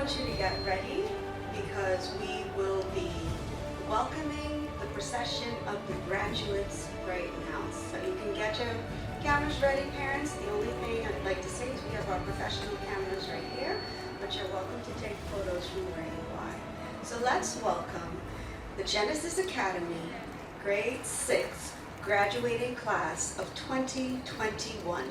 want you to get ready because we will be welcoming the procession of the graduates right now. So you can get your cameras ready, parents. The only thing I'd like to say is we have our professional cameras right here, but you're welcome to take photos from where you are. So let's welcome the Genesis Academy Grade 6 graduating class of 2021.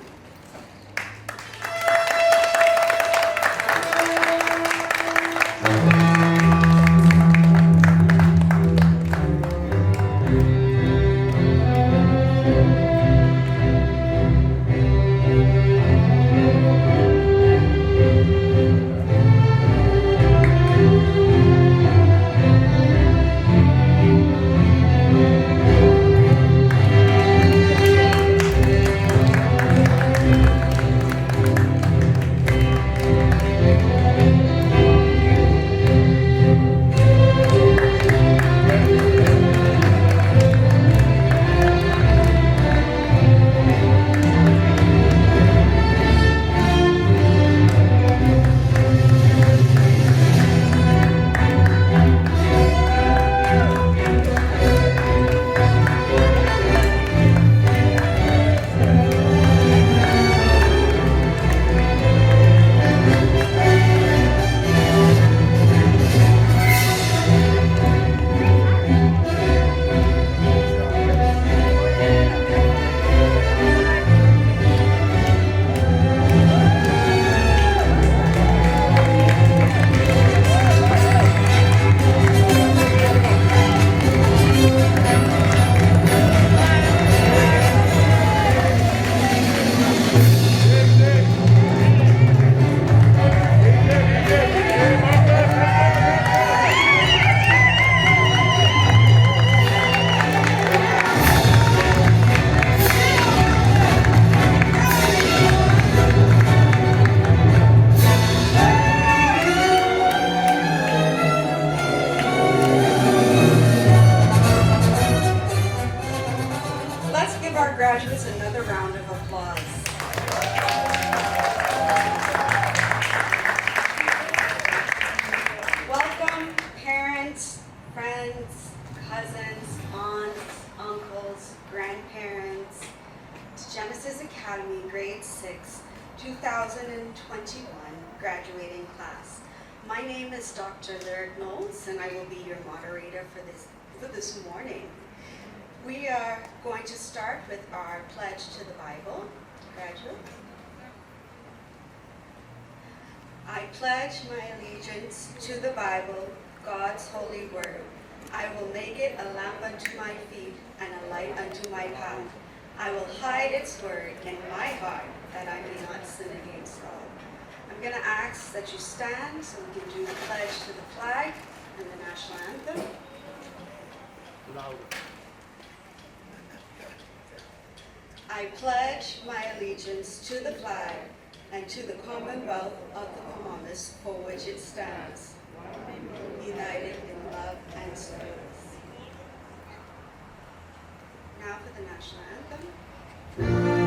Graduates, another round of applause. Welcome, parents, friends, cousins, aunts, uncles, grandparents, to Genesis Academy Grade 6, 2021 graduating class. My name is Dr. Lyric Knowles, and I will be your moderator for this morning. We are going to start with our pledge to the Bible. Graduates. I pledge my allegiance to the Bible, God's holy word. I will make it a lamp unto my feet and a light unto my path. I will hide its word in my heart that I may not sin against God. I'm going to ask that you stand so we can do the pledge to the flag and the national anthem. Louder. I pledge my allegiance to the flag and to the Commonwealth of the Bahamas for which it stands, united in love and service. Now for the national anthem.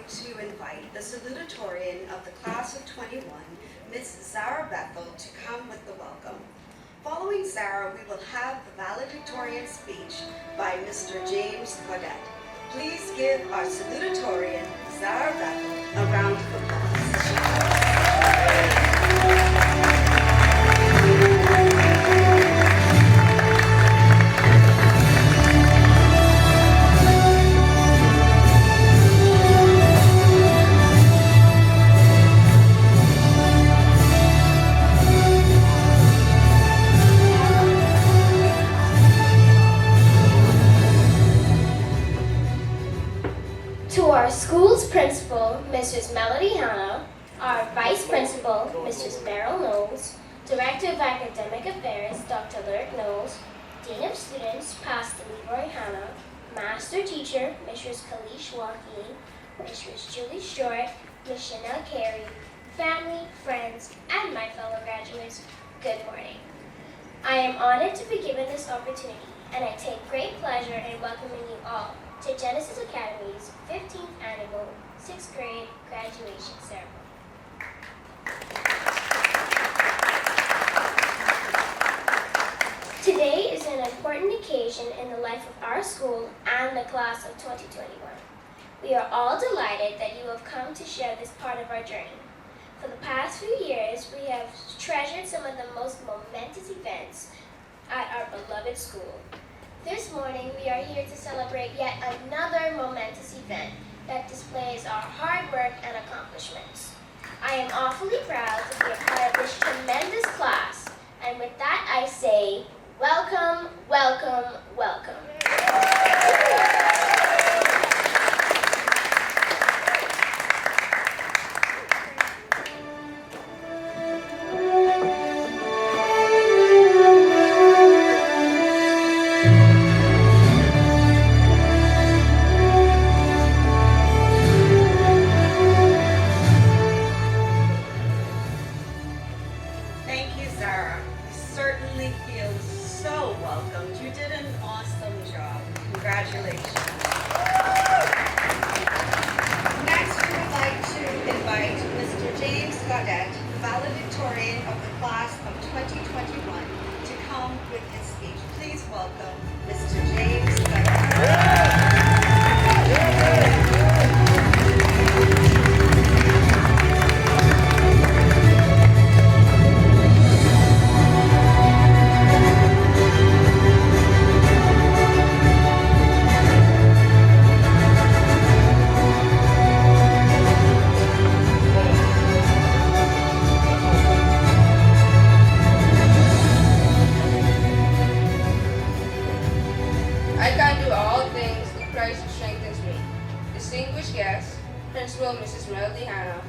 to invite the salutatorian of the class of 21, Ms. Zara Bethel, to come with the welcome. Following Zara, we will have the valedictorian speech by Mr. James Claudette. Please give our salutatorian, Zara Bethel, a round of applause. To our school's principal, Mrs. Melody Hanna, our vice principal, Mrs. Beryl Knowles, Director of Academic Affairs, Dr. Lyric Knowles, Dean of Students, Pastor Leroy Hanna, Master Teacher, Mrs. Kalish Joaquin, Mrs. Julie Short, Ms. Chanel Carey, family, friends, and my fellow graduates, good morning. I am honored to be given this opportunity, and I take great pleasure in welcoming you all to Genesis Academy's 15th annual 6th grade graduation ceremony. Today is an important occasion in the life of our school and the class of 2021. We are all delighted that you have come to share this part of our journey. For the past few years, we have treasured some of the most momentous events at our beloved school. This morning, we are here to celebrate yet another momentous event that displays our hard work and accomplishments. I am awfully proud to be a part of this tremendous class, and with that I say, welcome, welcome, welcome. Thank you, Zara. You certainly feel so welcomed. You did an awesome job. Congratulations. Next, we would like to invite Mr. James Claudette, valedictorian of the class of 2021, to come with his speech. Please welcome Mr. James Claudette. I can do all things through Christ who strengthens me. Distinguished guests, Principal Mrs. Melody Hanna,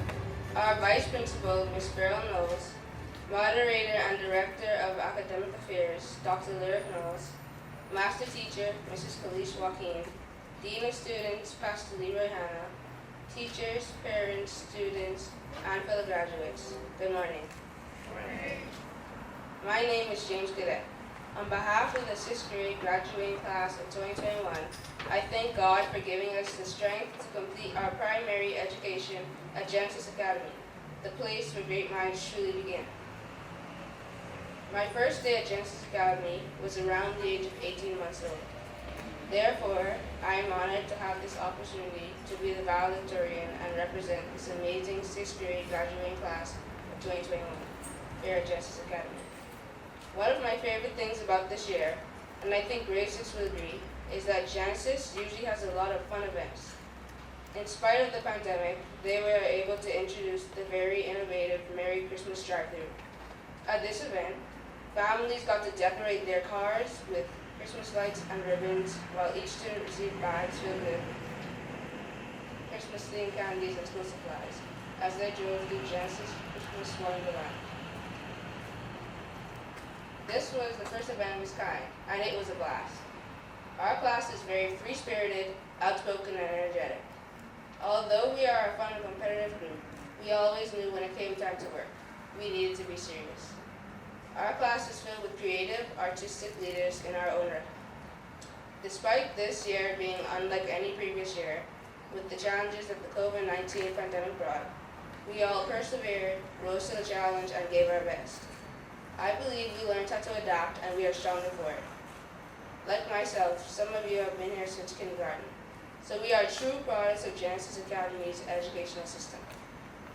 our Vice Principal Ms. Beryl Knowles, Moderator and Director of Academic Affairs Dr. Lyric Knowles, Master Teacher Mrs. Kalish Joaquin, Dean of Students Pastor Leroy Hanna, teachers, parents, students, and fellow graduates, good morning. My name is James Cadet. On behalf of the 6th grade graduating class of 2021, I thank God for giving us the strength to complete our primary education at Genesis Academy, the place where great minds truly begin. My first day at Genesis Academy was around the age of 18 months old. Therefore, I am honored to have this opportunity to be the valedictorian and represent this amazing 6th grade graduating class of 2021 here at Genesis Academy. One of my favorite things about this year, and I think grade 6 will agree, is that Genesis usually has a lot of fun events. In spite of the pandemic, they were able to introduce the very innovative Merry Christmas drive-thru. At this event, families got to decorate their cars with Christmas lights and ribbons, while each student received bags filled with Christmas-themed candies and school supplies as they drove through Genesis Christmas Wonderland. This was the first event of its kind, and it was a blast. Our class is very free-spirited, outspoken, and energetic. Although we are a fun and competitive group, we always knew when it came time to work, we needed to be serious. Our class is filled with creative, artistic leaders in our own right. Despite this year being unlike any previous year, with the challenges that the COVID-19 pandemic brought. We all persevered, rose to the challenge, and gave our best. I believe we learned how to adapt, and we are stronger for it. Like myself, some of you have been here since kindergarten, so we are true products of Genesis Academy's educational system.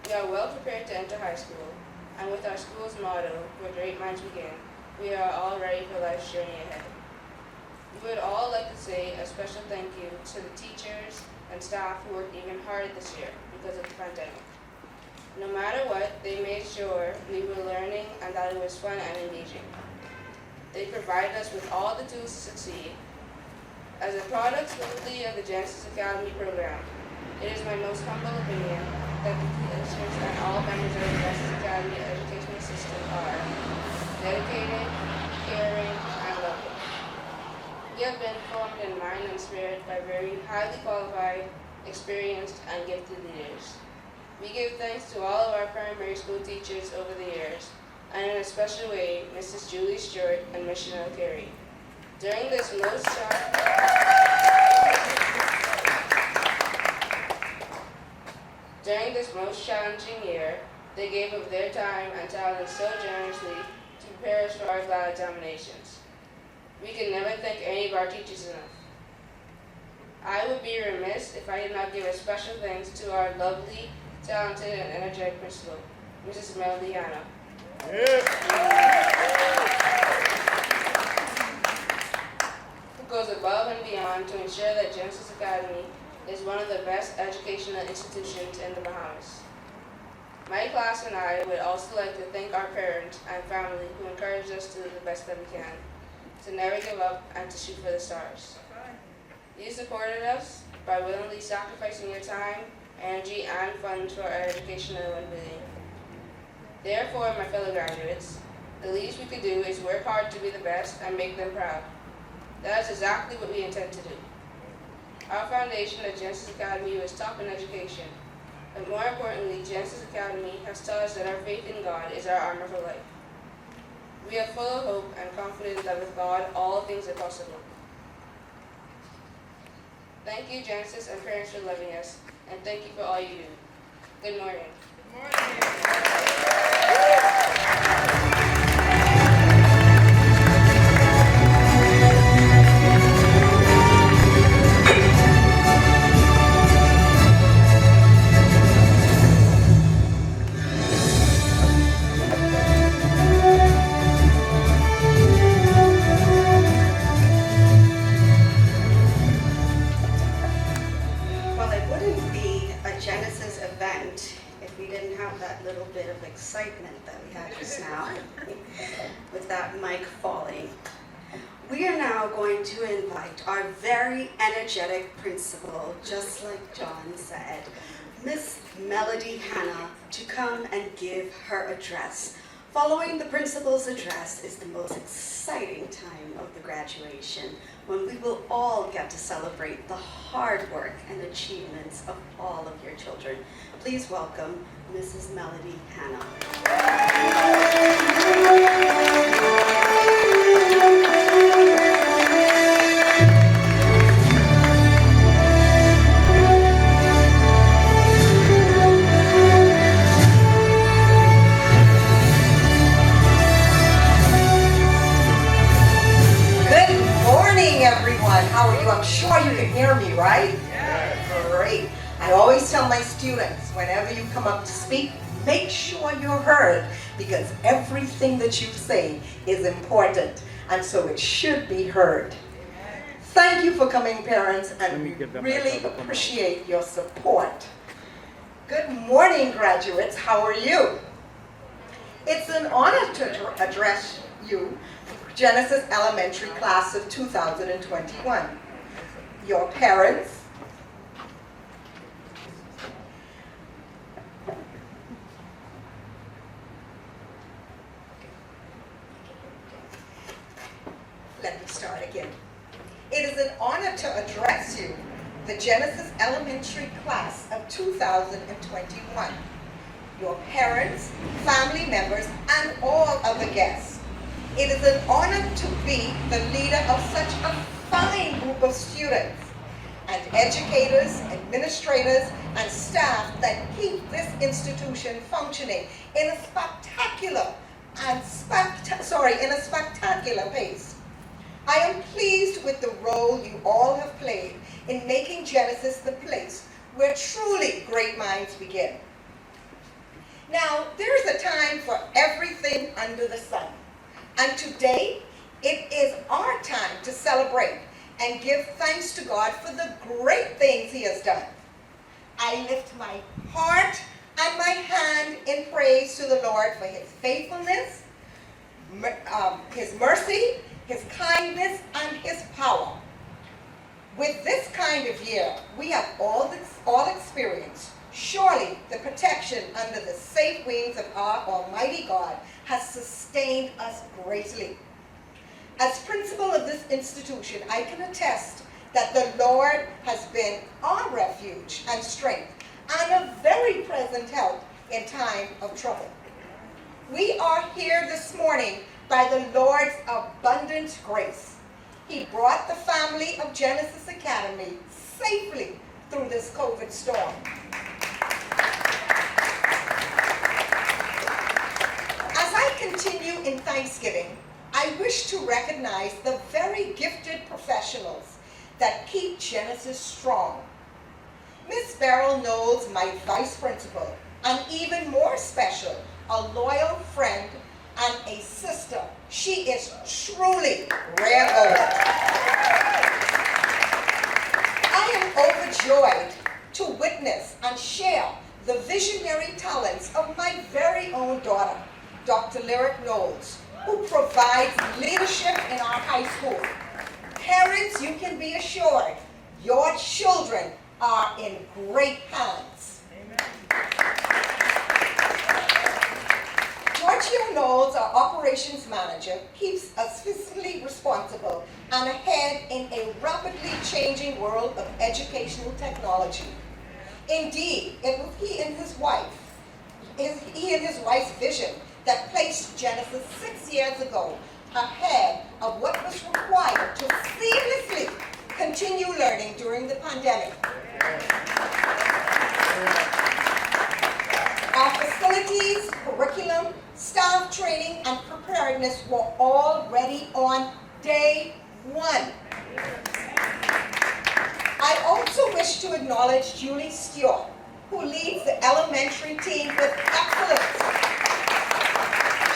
We are well prepared to enter high school, and with our school's motto, "Where great minds begin," we are all ready for life's journey ahead. We would all like to say a special thank you to the teachers and staff who worked even harder this year because of the pandemic. No matter what, they made sure we were learning and that it was fun and engaging. They provided us with all the tools to succeed. As a product solely of the Genesis Academy program, it is my most humble opinion that the teachers and all members of the Genesis Academy educational system are dedicated, caring, and loving. We have been formed in mind and spirit by very highly qualified, experienced, and gifted leaders. We give thanks to all of our primary school teachers over the years, and in a special way, Mrs. Julie Stewart and Ms. Chanel Carey. During this most challenging year, they gave of their time and talent so generously to prepare us for our glad examinations. We can never thank any of our teachers enough. I would be remiss if I did not give a special thanks to our lovely, talented, and energetic principal, Mrs. Melody Hanna. Who goes above and beyond to ensure that Genesis Academy is one of the best educational institutions in the Bahamas. My class and I would also like to thank our parents and family who encouraged us to do the best that we can, to never give up and to shoot for the stars. You supported us by willingly sacrificing your time, energy, and funds for our educational well-being. Therefore, my fellow graduates, the least we could do is work hard to be the best and make them proud. That is exactly what we intend to do. Our foundation at Genesis Academy was top in education, but more importantly, Genesis Academy has taught us that our faith in God is our armor for life. We are full of hope and confident that with God, all things are possible. Thank you, Genesis and parents, for loving us, and thank you for all you do. Good morning. Well, it wouldn't be a Genesis event if we didn't have that little bit of excitement that we had just now with that mic falling. We are now going to invite our very energetic principal, just like John said, Miss Melody Hanna, to come and give her address. Following the principal's address is the most exciting time of the graduation, when we will all get to celebrate the hard work and achievements of all of your children. Please welcome Mrs. Melody Hanna. Everyone, how are you? I'm sure you can hear me, right? Yes. Great. I always tell my students, whenever you come up to speak, make sure you're heard, because everything that you say is important, and so it should be heard. Thank you for coming, parents, and we really appreciate your support. Good morning, graduates. How are you? It's an honor to address you, Genesis Elementary Class of 2021. Your parents, let me start again. It is an honor to address you, the Genesis Elementary Class of 2021. Your parents, family members, and all other guests. It is an honor to be the leader of such a fine group of students and educators and administrators, and staff that keep this institution functioning in a spectacular pace. I am pleased with the role you all have played in making Genesis the place where truly great minds begin. Now, there is a time for everything under the sun, and today it is our time to celebrate and give thanks to God for the great things He has done. I lift my heart and my hand in praise to the Lord for His faithfulness, His mercy, His kindness, and His power. With this kind of year we have all experienced, surely the protection under the safe wings of our Almighty God has sustained us greatly. As principal of this institution, I can attest that the Lord has been our refuge and strength and a very present help in time of trouble. We are here this morning by the Lord's abundant grace. He brought the family of Genesis Academy safely through this COVID storm. As I continue in Thanksgiving, I wish to recognize the very gifted professionals that keep Genesis strong. Miss Beryl Knowles, my vice principal, and even more special, a loyal friend and a sister. She is truly rare gold. I am overjoyed to witness and share the visionary talents of my very own daughter, Dr. Lyric Knowles, who provides leadership in our high school. Parents, you can be assured your children are in great hands. Amen. Giorgio Knowles, our operations manager, keeps us fiscally responsible and ahead in a rapidly changing world of educational technology. Indeed, it was he and his wife's vision that placed Genesis 6 years ago ahead of what was required to seamlessly continue learning during the pandemic. Our facilities, curriculum, staff training, and preparedness were all ready on day one. I also wish to acknowledge Julie Stewart, who leads the elementary team with excellence.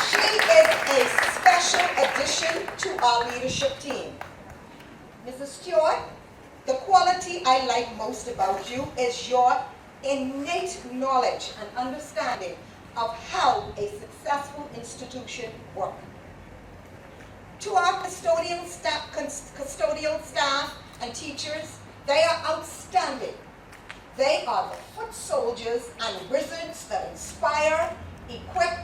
She is a special addition to our leadership team. Mrs. Stewart, the quality I like most about you is your innate knowledge and understanding of how a successful institution works. To our custodial staff and teachers, they are outstanding. They are the foot soldiers and wizards that inspire, equip,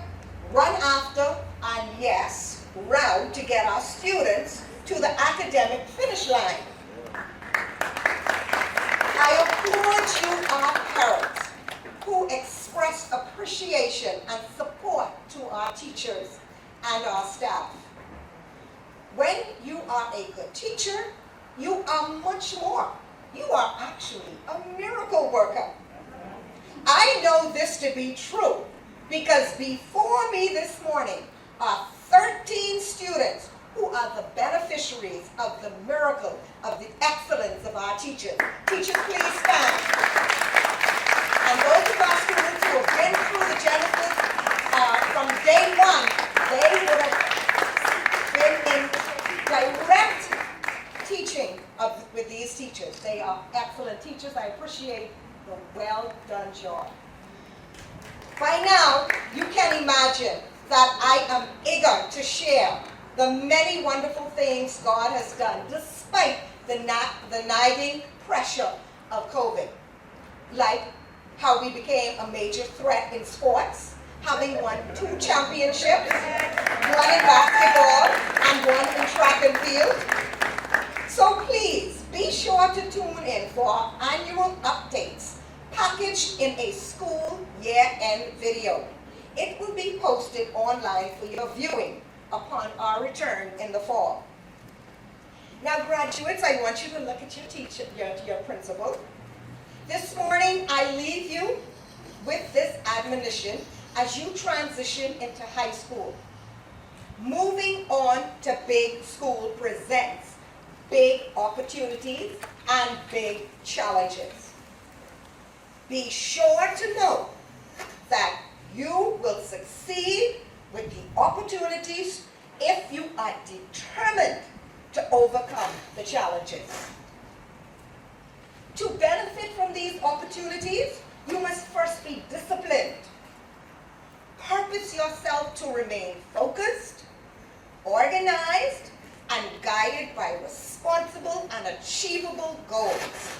run after, and yes, route to get our students to the academic finish line. I applaud you, our parents, who express appreciation and support to our teachers and our staff. When you are a good teacher, you are much more. You are actually a miracle worker. I know this to be true because before me this morning are 13 students who are the beneficiaries of the miracle of the excellence of our teachers. Teachers, please stand. And those of our students who have been through the Genesis from day one, they would have been in direct teaching with these teachers. They are excellent teachers. I appreciate the well done job. By now, you can imagine that I am eager to share the many wonderful things God has done despite the nagging pressure of COVID. Like how we became a major threat in sports, having won 2 championships, 1 in basketball and 1 in track and field. So please be sure to tune in for our annual updates packaged in a school year-end video. It will be posted online for your viewing upon our return in the fall. Now graduates, I want you to look at your teacher, your principal. This morning, I leave you with this admonition as you transition into high school. Moving on to big school presents big opportunities and big challenges. Be sure to know that you will succeed with the opportunities if you are determined to overcome the challenges. To benefit from these opportunities, you must first be disciplined. Purpose yourself to remain focused, organized, and guided by responsible and achievable goals.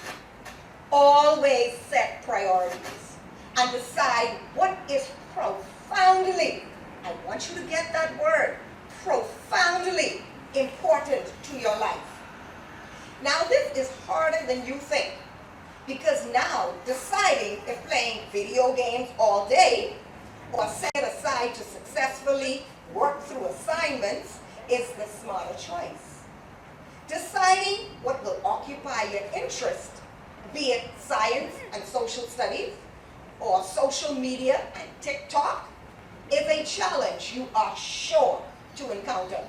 Always set priorities and decide what is profoundly, I want you to get that word, profoundly important to your life. Now this is harder than you think, because now deciding if playing video games all day or setting aside to successfully work through assignments is the smarter choice. Deciding what will occupy your interest, be it science and social studies, or social media and TikTok, is a challenge you are sure to encounter.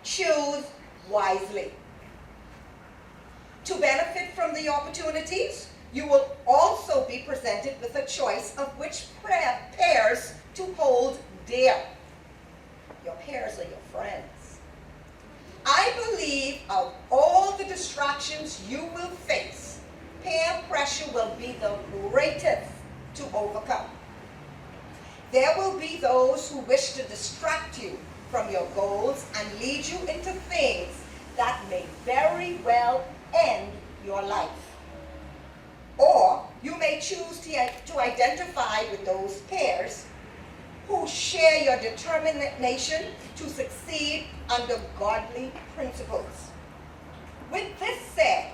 Choose wisely. To benefit from the opportunities, you will also be presented with a choice of which pairs to hold dear. Your pairs are your friends. I believe of all the distractions you will face, peer pressure will be the greatest to overcome. There will be those who wish to distract you from your goals and lead you into things that may very well end your life. Or you may choose to identify with those pairs who share your determination to succeed under godly principles. With this said,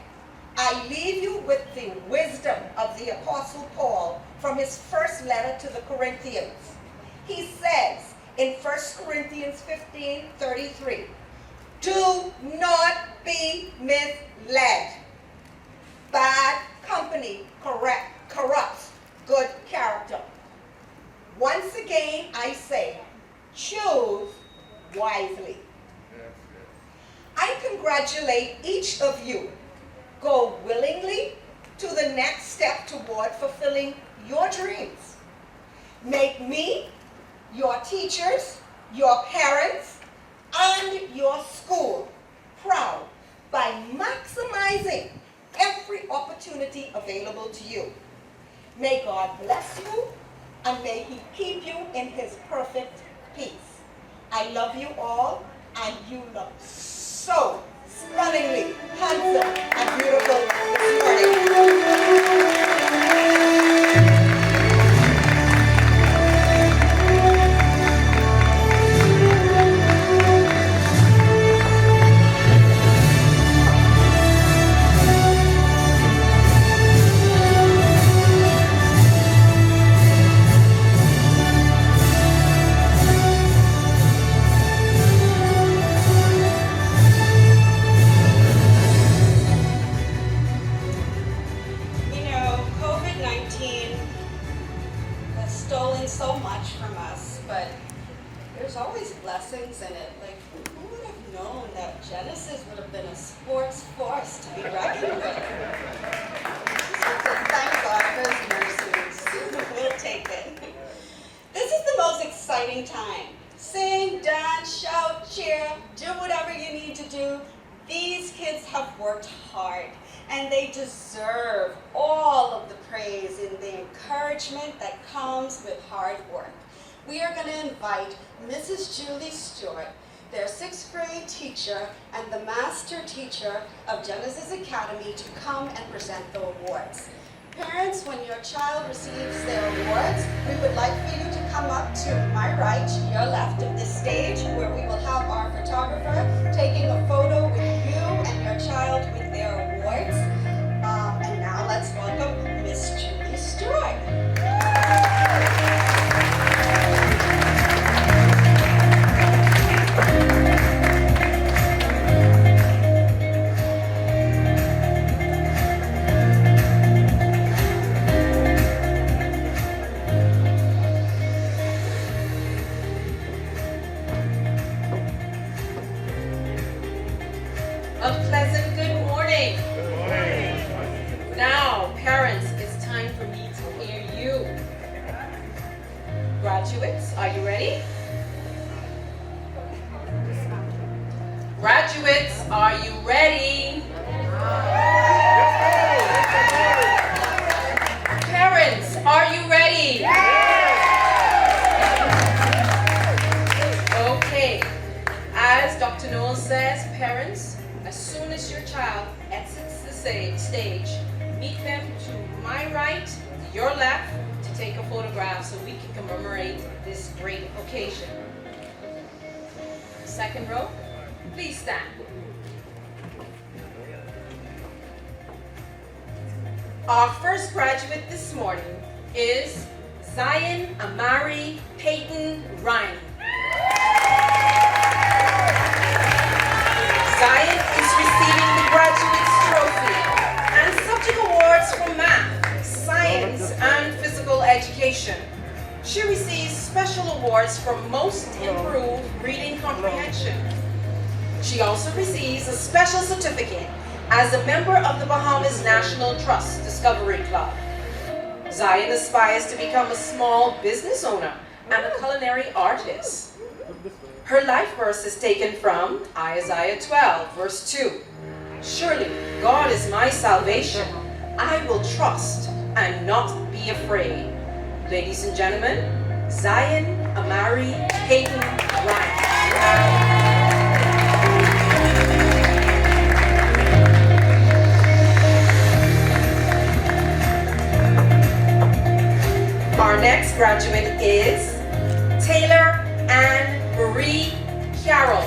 I leave you with the wisdom of the Apostle Paul from his first letter to the Corinthians. He says in 1 Corinthians 15:33, do not be misled. Bad company corrupts good character. Once again, I say, choose wisely. I congratulate each of you. Go willingly to the next step toward fulfilling your dreams. Make me, your teachers, your parents, and your school proud by maximizing every opportunity available to you. May God bless you, and may He keep you in His perfect peace. I love you all, and you look so stunningly handsome and beautiful this morning. COVID-19 has stolen so much from us, but there's always blessings in it. Like, who would have known that Genesis would have been a sports force to be reckoned with? Just have to thank God for His mercies. We'll take it. This is the most exciting time. Sing, dance, shout, cheer, do whatever you need to do. These kids have worked hard, and they deserve all of the praise and the encouragement that comes with hard work. We are going to invite Mrs. Julie Stewart, their 6th grade teacher and the master teacher of Genesis Academy, to come and present the awards. Parents, when your child receives their awards, we would like for you to come up to my right, your left of this stage, where we will have our photographer taking a photo with you and your child with their awards. And now let's welcome Miss Julie Stewart. stage, meet them to my right, to your left, to take a photograph so we can commemorate this great occasion. Second row, please stand. Our first graduate this morning is Zion Amari Peyton Ryan. Zion is receiving the Graduates Trophy and subject awards for math, science, and physical education. She receives special awards for most improved reading comprehension. She also receives a special certificate as a member of the Bahamas National Trust Discovery Club. Zion aspires to become a small business owner and a culinary artist. Her life verse is taken from Isaiah 12, verse 2. Surely God is my salvation. I will trust and not be afraid. Ladies and gentlemen, Zion Amari Peyton Ryan. Our next graduate is Taylor Ann Marie Carroll.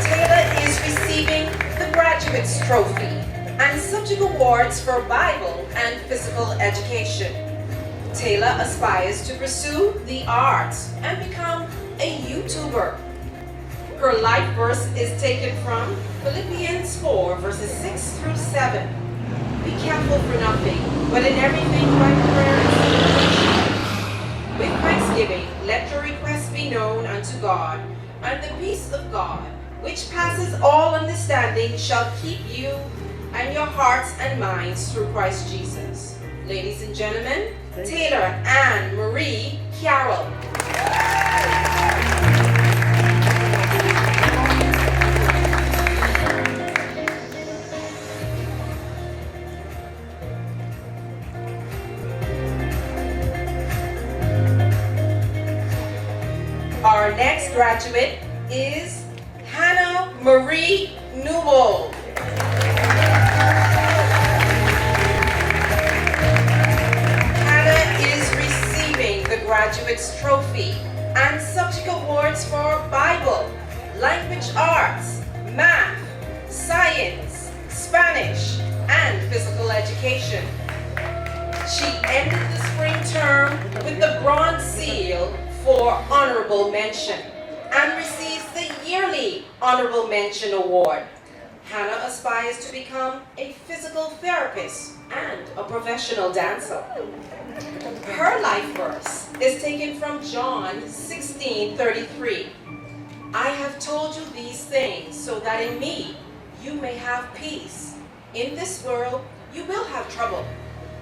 Taylor is receiving the Graduates Trophy and subject awards for Bible and physical education. Taylor aspires to pursue the arts and become a YouTuber. Her life verse is taken from Philippians 4, verses 6 through 7. Be careful for nothing, but in everything by prayer and supplication. With thanksgiving, let your requests be known unto God, and the peace of God, which passes all understanding, shall keep you and your hearts and minds through Christ Jesus. Ladies and gentlemen, Taylor Ann Marie Carroll. Our next graduate is Hannah Marie Newell. Hannah is receiving the Graduates Trophy and subject awards for Bible, language arts, math, science, Spanish, and physical education. She ended the spring term with the Bronze Seal for Honorable Mention and receives the yearly Honorable Mention Award. Hannah aspires to become a physical therapist and a professional dancer. Her life verse is taken from John 16:33. I have told you these things so that in me you may have peace. In this world you will have trouble,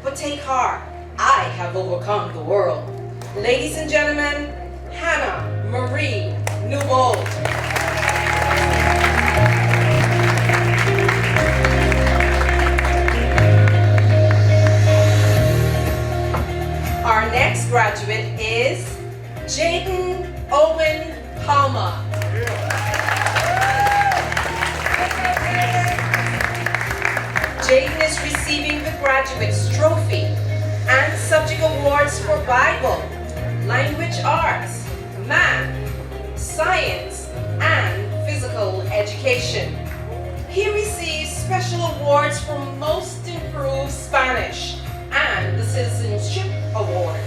but take heart, I have overcome the world. Ladies and gentlemen, Hannah Marie Newell. Our next graduate is Jaden Owen Palmer. Jaden is receiving the Graduates Trophy and subject awards for Bible, language arts, math, science, and physical education. He receives special awards for Most Improved Spanish and the Citizenship Award.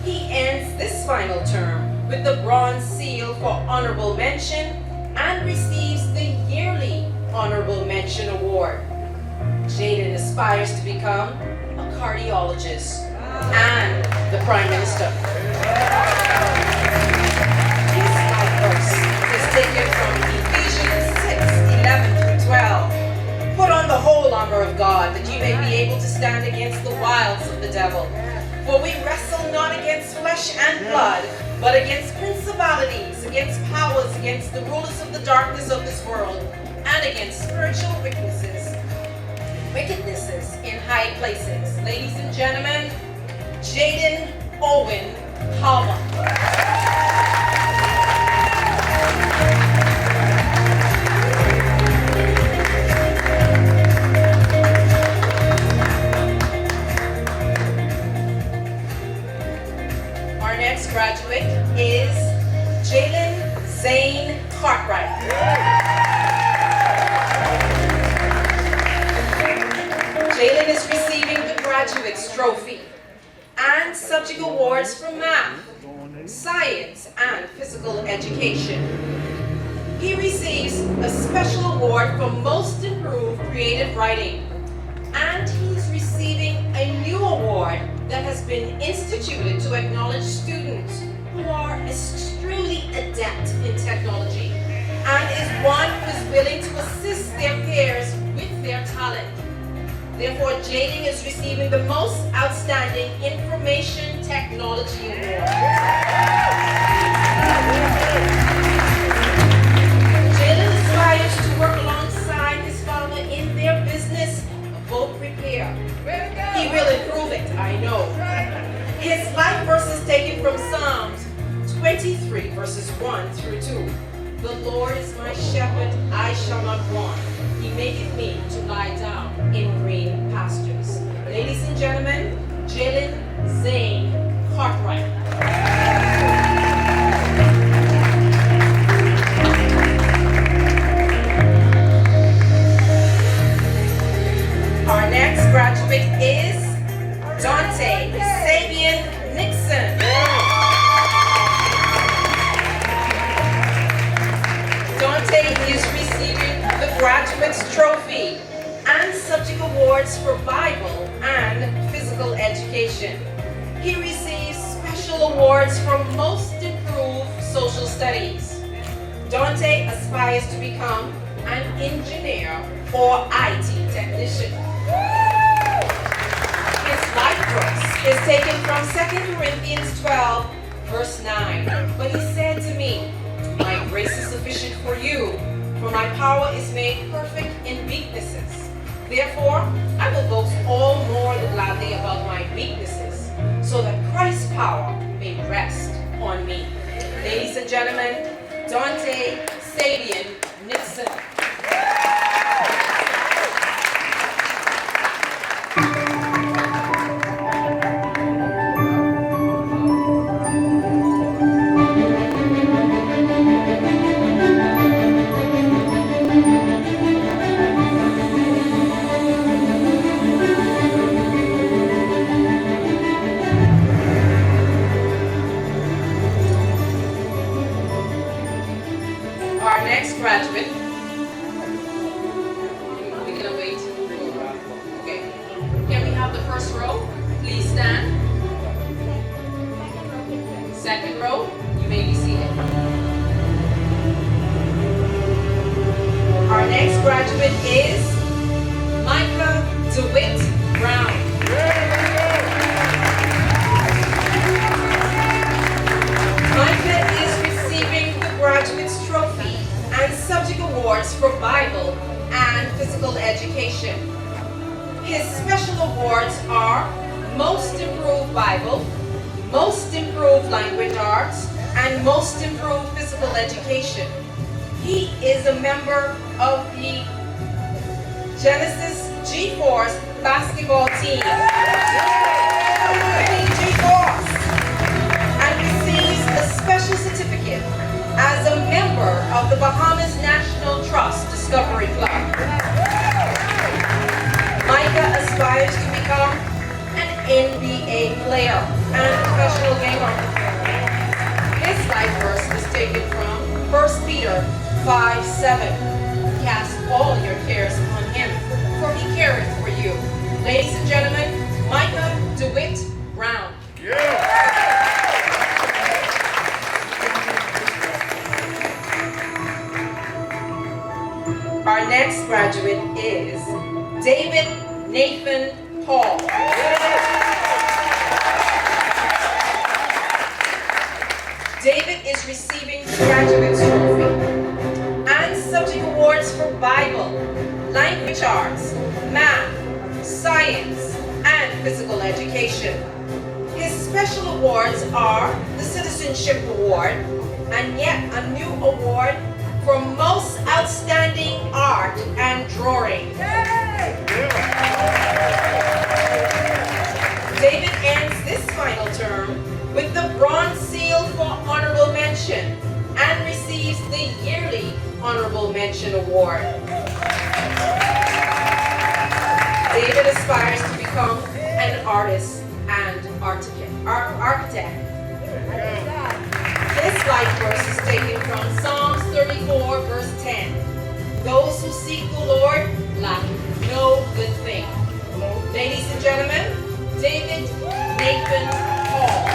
He ends this final term with the Bronze Seal for Honorable Mention and receives the yearly Honorable Mention Award. Jaden aspires to become a cardiologist and the Prime Minister. His life verse is taken from Ephesians 6:11-12. Put on the whole armor of God, that you may be able to stand against the wiles of the devil. For we wrestle not against flesh and blood, but against principalities, against powers, against the rulers of the darkness of this world, and against spiritual wickednesses in high places. Ladies and gentlemen, Jaden Owen Palmer. He receives a special award for Most Improved Creative Writing. And he's receiving a new award that has been instituted to acknowledge students who are extremely adept in technology and is one who is willing to assist their peers with their talent. Therefore, Jaden is receiving the Most Outstanding Information Technology Award. Jaden aspires to work alongside his father in their business of boat repair. He will improve it, I know. His life verse is taken from Psalms 23, verses 1 through 2. The Lord is my shepherd, I shall not want. He maketh me to lie down in green pastures. Ladies and gentlemen, Jalen Zane Cartwright. Our next graduate is Dante Sabian Nixon. Dante is receiving the Graduate's Trophy and subject awards for Bible and physical education. He receives special awards for Most Improved Social Studies. Dante aspires to become an engineer or IT technician. His life verse is taken from 2 Corinthians 12, verse 9. But he said to me, my grace is sufficient for you, for my power is made perfect in weaknesses. Therefore, I will boast all more gladly about my weaknesses, so that Christ's power may rest on me. Ladies and gentlemen, Dante Sabian Nixon. Our next graduate, we're gonna wait. Okay, can we have the first row? Please stand. Second row, you may be seated. Our next graduate is Micah DeWitt Brown. Micah is receiving the Graduate's Trophy and subject awards for Bible and physical education. His special awards are Most Improved Bible, Most Improved Language Arts, and Most Improved Physical Education. He is a member of the Genesis G-Force basketball team. G-Force. And receives a special certificate as a member of the Bahamas National Trust Discovery Club. Micah aspires to become an NBA player and professional gamer. His life verse is taken from 1 Peter 5:7. Cast all your cares upon him, for he careth for you. Ladies and gentlemen, Micah DeWitt Brown. Our next graduate is David Nathan Paul. David is receiving the Graduate's Trophy and subject awards for Bible, language arts, math, science, and physical education. His special awards are the Citizenship Award and yet a new award for Most Outstanding Art and Drawing. David ends this final term with the Bronze Seal for Honorable Mention and receives the yearly Honorable Mention Award. David aspires to become an artist and architect. His life verse is taken from Psalms 34, verse who seek the Lord lack no good thing. Ladies and gentlemen, David Nathan Hall.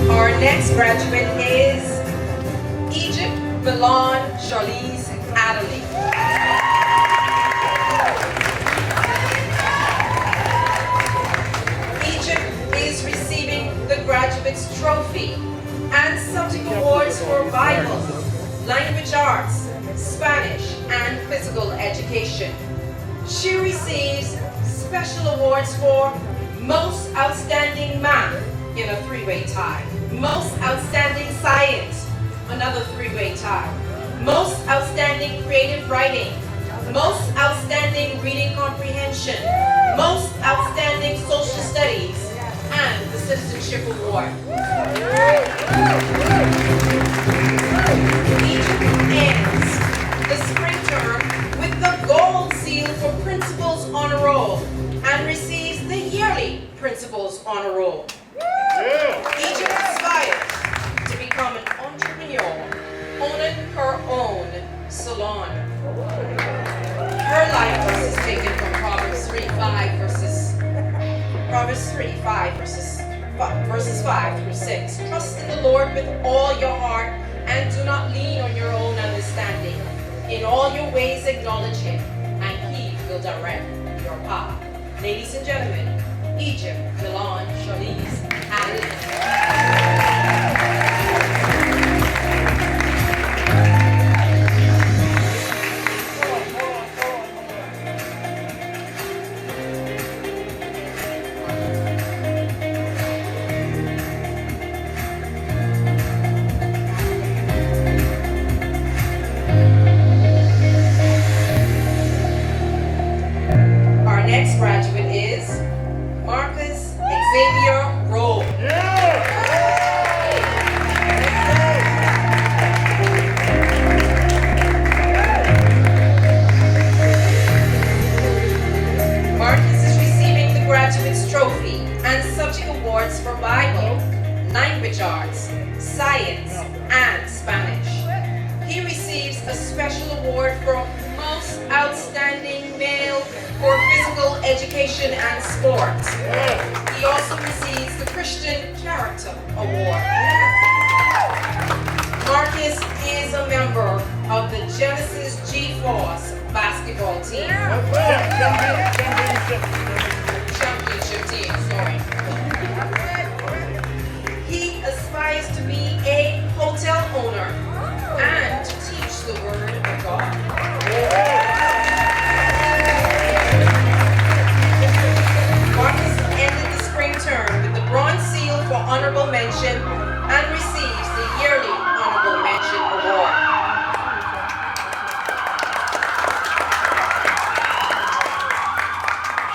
Our next graduate is Egypt Milan Charlize Adderley. Egypt is receiving the Graduates Trophy and subject awards for Bible, language arts, Spanish, and physical education. She receives special awards for Most Outstanding Math in a three-way tie, Most Outstanding Science, another three-way tie, Most Outstanding Creative Writing, Most Outstanding Reading Comprehension, Most Outstanding Social Studies, and the Citizenship Award. Egypt ends the spring term with the Gold Seal for Principals Honor Roll and receives the yearly Principals Honor Roll. Egypt aspires to become an entrepreneur, owning her own salon. Her life verse is taken from Proverbs 3:5 verses 5 through 6. Trust in the Lord with all your heart and do not lean on your own understanding. In all your ways acknowledge him and he will direct your path. Ladies and gentlemen, Egypt, Milan, Charlize, Adderley. Our next graduate is Marcus Xavier Rowe. Marcus is receiving the Graduates Trophy and subject awards for Bible, language arts, science, and Spanish. He receives a special award for Most Outstanding Male for Physical Education and Sports. He also receives the Christian Character Award. Marcus is a member of the Genesis G-Force basketball team. Championship team, sorry. He aspires to be a hotel owner and to teach the Word of God. Marcus ended the spring term with the Bronze Seal for Honorable Mention and receives the yearly Honorable Mention Award.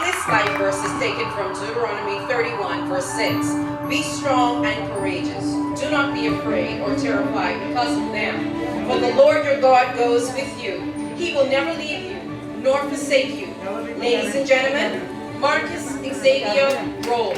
His life verse is taken from Deuteronomy 31, verse 6. Be strong and courageous. Do not be afraid or terrified because of them. For the Lord your God goes with you. He will never leave you nor forsake you. Ladies and gentlemen, Marcus Xavier Rowe.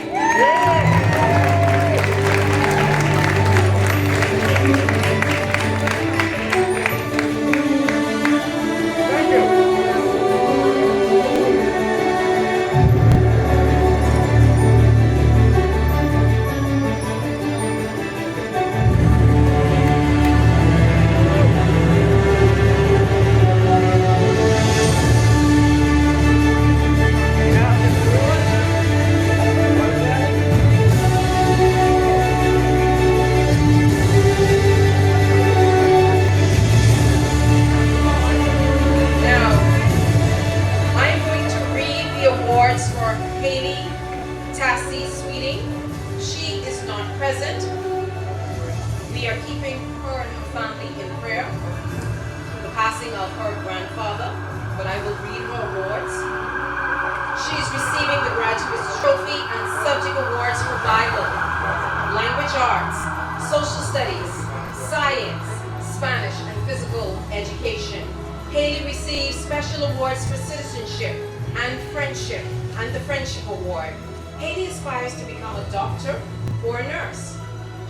We are keeping her and her family in prayer for the passing of her grandfather, but I will read her awards. She is receiving the Graduates Trophy and subject awards for Bible, language arts, social studies, science, Spanish, and physical education. Haley received special awards for citizenship and friendship, and the Friendship Award. Haley aspires to become a doctor or a nurse.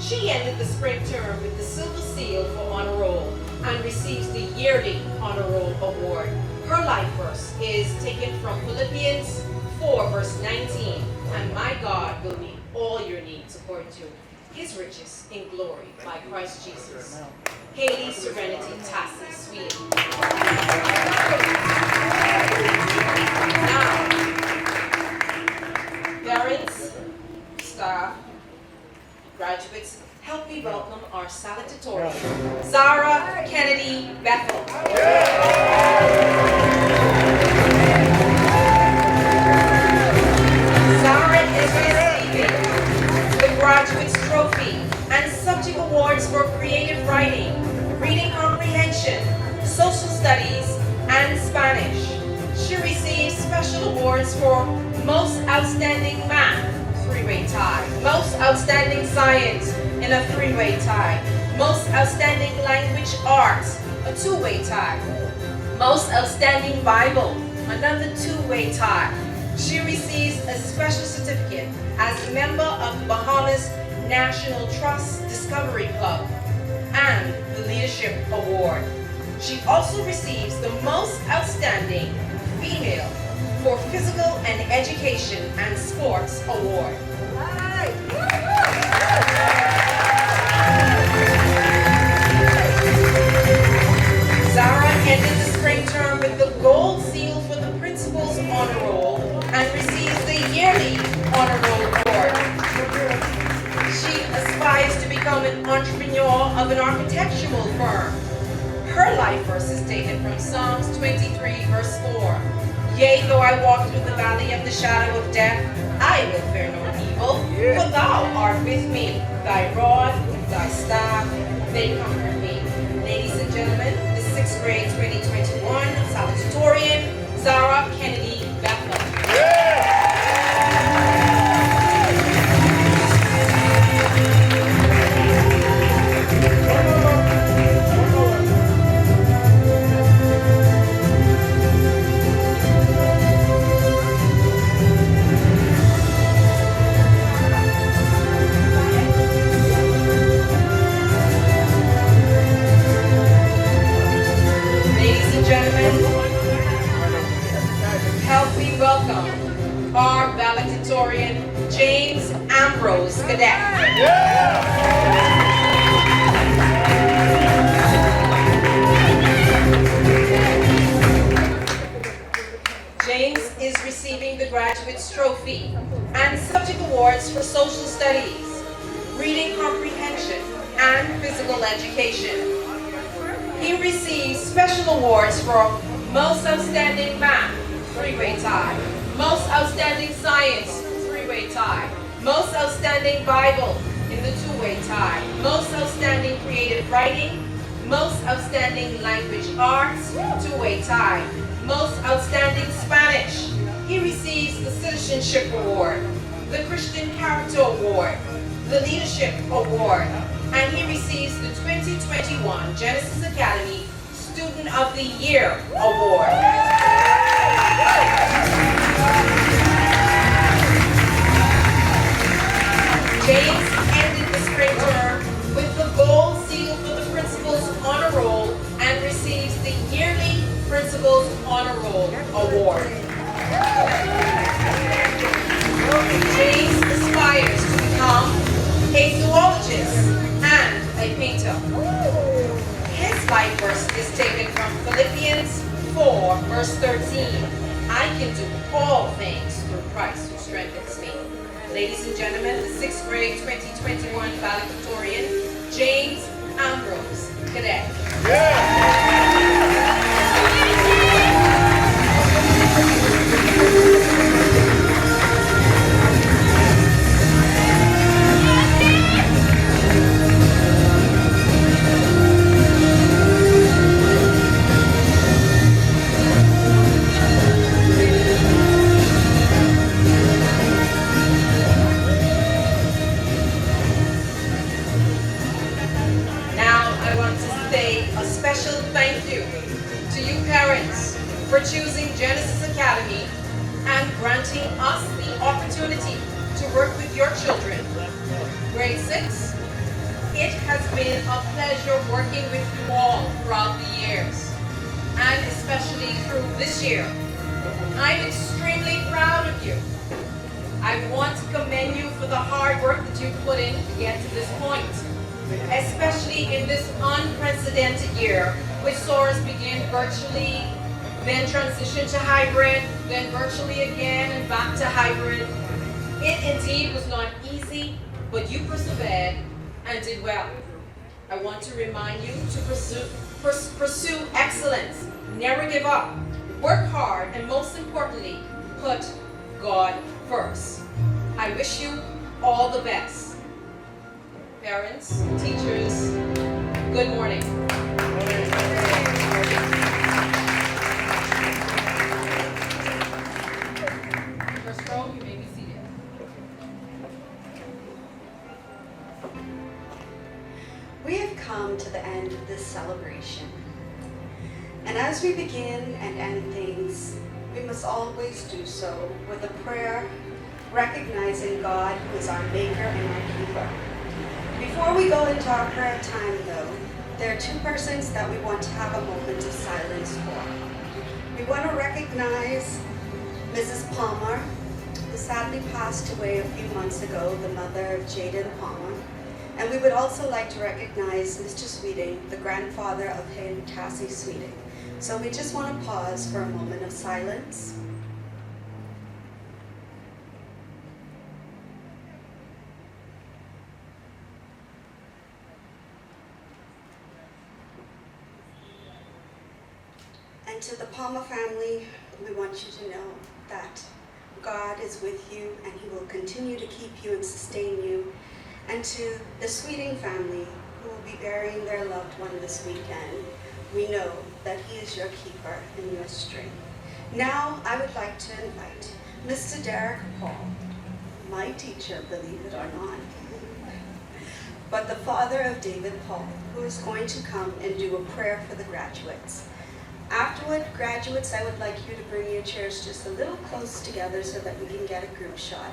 She ended the spring term with the Silver Seal for Honor Roll and receives the yearly Honor Roll Award. Her life verse is taken from Philippians 4, verse 19, and my God will meet all your needs according to his riches in glory by Christ Jesus. Haley Serenity Tassi, Sweden. Now, parents, staff, graduates, help me welcome our salutatorian, Zara Kennedy Bethel. Zara is receiving the Graduates Trophy and subject awards for creative writing, reading comprehension, social studies, and Spanish. She receives special awards for most outstanding math, three-way tie, most outstanding science in a three-way tie, most outstanding language arts, a two-way tie, most outstanding Bible, another two-way tie. She receives a special certificate as a member of the Bahamas National Trust Discovery Club and the Leadership Award. She also receives the most outstanding female for physical and education and sports award. Zara ended the spring term with the gold seal for the Principal's Honor Roll and receives the yearly Honor Roll Award. She aspires to become an entrepreneur of an architectural firm. Her life verse is taken from Psalms 23, verse 4. Yea, though I walk through the valley of the shadow of death, I will fear no evil, for thou art with me. Thy rod, thy staff, they comfort me. Ladies and gentlemen, the 6th grade 2021 salutatorian, Zara Kennedy Bethel. Ladies and gentlemen, help me welcome our valedictorian, James Ambrose Cadet. James is receiving the Graduates Trophy and subject awards for social studies, reading comprehension, and physical education. He receives special awards for most outstanding math, three-way tie, most outstanding science, three-way tie, most outstanding Bible in the two-way tie, most outstanding creative writing, most outstanding language arts, two-way tie, most outstanding Spanish. He receives the Citizenship Award, the Christian Character Award, the Leadership Award, and he receives the 2021 Genesis Academy Student of the Year Award. James ended the spring term with the gold seal for the Principal's Honor Roll and receives the yearly Principal's Honor Roll Award. James aspires to become a zoologist and a painter. His life verse is taken from Philippians 4, verse 13. I can do all things through Christ who strengthens me. Ladies and gentlemen, the 6th grade 2021 valedictorian, James Ambrose Cadet. children. Grade 6, it has been a pleasure working with you all throughout the years, and especially through this year. I'm extremely proud of you. I want to commend you for the hard work that you've put in to get to this point, especially in this unprecedented year, which saw us begin virtually, then transition to hybrid, then virtually again and back to hybrid. It indeed was not easy, but you persevered and did well. I want to remind you to pursue excellence, never give up, work hard, and most importantly, put God first. I wish you all the best. Parents, teachers, good morning. First row, you may be seated. We have come to the end of this celebration. And as we begin and end things, we must always do so with a prayer, recognizing God who is our maker and our keeper. Before we go into our prayer time though, there are two persons that we want to have a moment of silence for. We want to recognize Mrs. Palmer, who sadly passed away a few months ago, the mother of Jaden Palmer. And we would also like to recognize Mr. Sweeting, the grandfather of Hayden Tassie Sweeting. So we just want to pause for a moment of silence. And to the Palmer family, we want you to know that God is with you and He will continue to keep you and sustain you. And to the Sweeting family, who will be burying their loved one this weekend, we know that He is your keeper and your strength. Now, I would like to invite Mr. Derek Paul, my teacher, believe it or not, but the father of David Paul, who is going to come and do a prayer for the graduates. Afterward, graduates, I would like you to bring your chairs just a little close together so that we can get a group shot.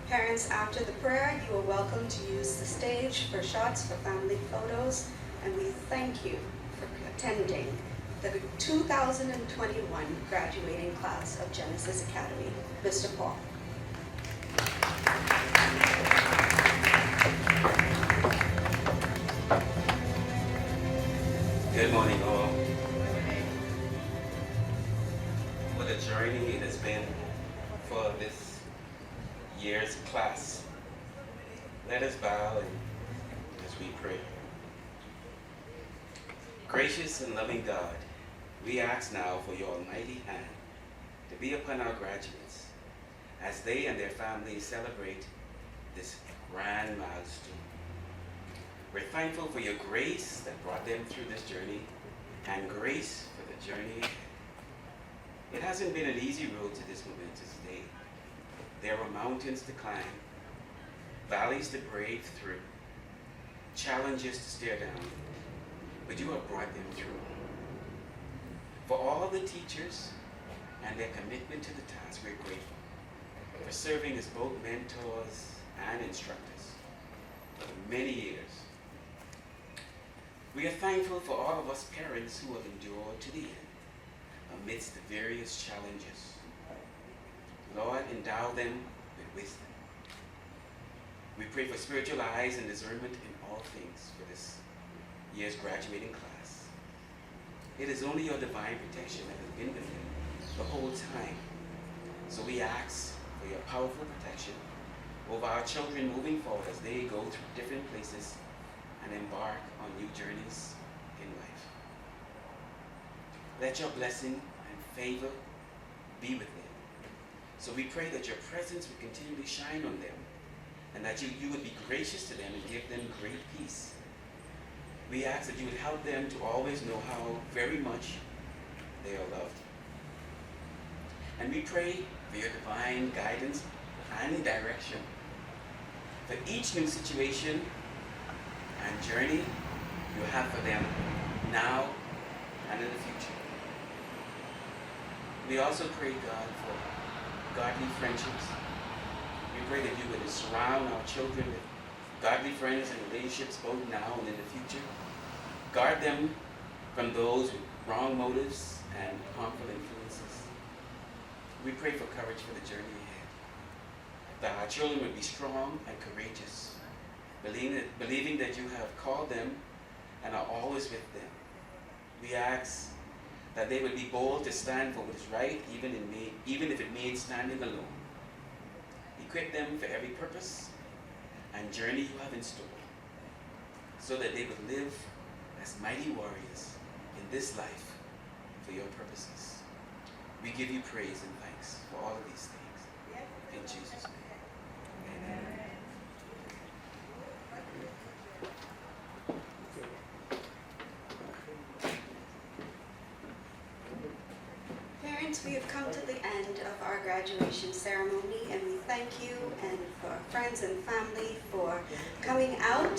Parents, after the prayer, you are welcome to use the stage for shots for family photos, and we thank you for attending the 2021 graduating class of Genesis Academy. Mr. Paul. Good morning, all. What a journey it has been for this year's class. Let us bow as we pray. Gracious and loving God, we ask now for your almighty hand to be upon our graduates as they and their families celebrate this grand milestone. We're thankful for your grace that brought them through this journey and grace for the journey ahead. It hasn't been an easy road to this momentous day. There were mountains to climb, valleys to brave through, challenges to stare down, but you have brought them through. For all of the teachers and their commitment to the task, we're grateful for serving as both mentors and instructors for many years. We are thankful for all of us parents who have endured to the end amidst the various challenges. Lord, endow them with wisdom. We pray for spiritual eyes and discernment in all things for this year's graduating class. It is only your divine protection that has been with them the whole time. So we ask for your powerful protection over our children moving forward as they go through different places and embark on new journeys in life. Let your blessing and favor be with them. So we pray that your presence would continually shine on them and that you would be gracious to them and give them great peace. We ask that you would help them to always know how very much they are loved. And we pray for your divine guidance and direction for each new situation and journey you have for them now and in the future. We also pray, God, for godly friendships, We pray that you would surround our children with godly friends and relationships both now and in the future. Guard them from those with wrong motives and harmful influences. We pray for courage for the journey ahead, that our children would be strong and courageous, believing that you have called them and are always with them. We ask that they would be bold to stand for what is right, even if it means standing alone. Equip them for every purpose and journey you have in store, so that they would live as mighty warriors in this life for your purposes. We give you praise and thanks for all of these things. In Jesus' name, amen. Parents, we have come to the end of our graduation ceremony, and we thank you and for friends and family for coming out.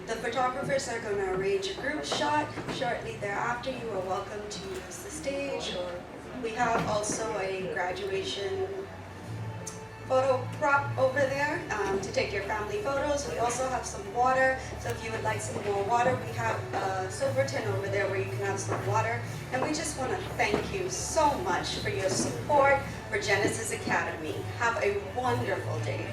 The photographers are going to arrange a group shot. Shortly thereafter, you are welcome to use the stage, or we have also a graduation photo prop over there to take your family photos. We also have some water, so if you would like some more water, we have a silver tin over there where you can have some water. And we just want to thank you so much for your support for Genesis Academy. Have a wonderful day.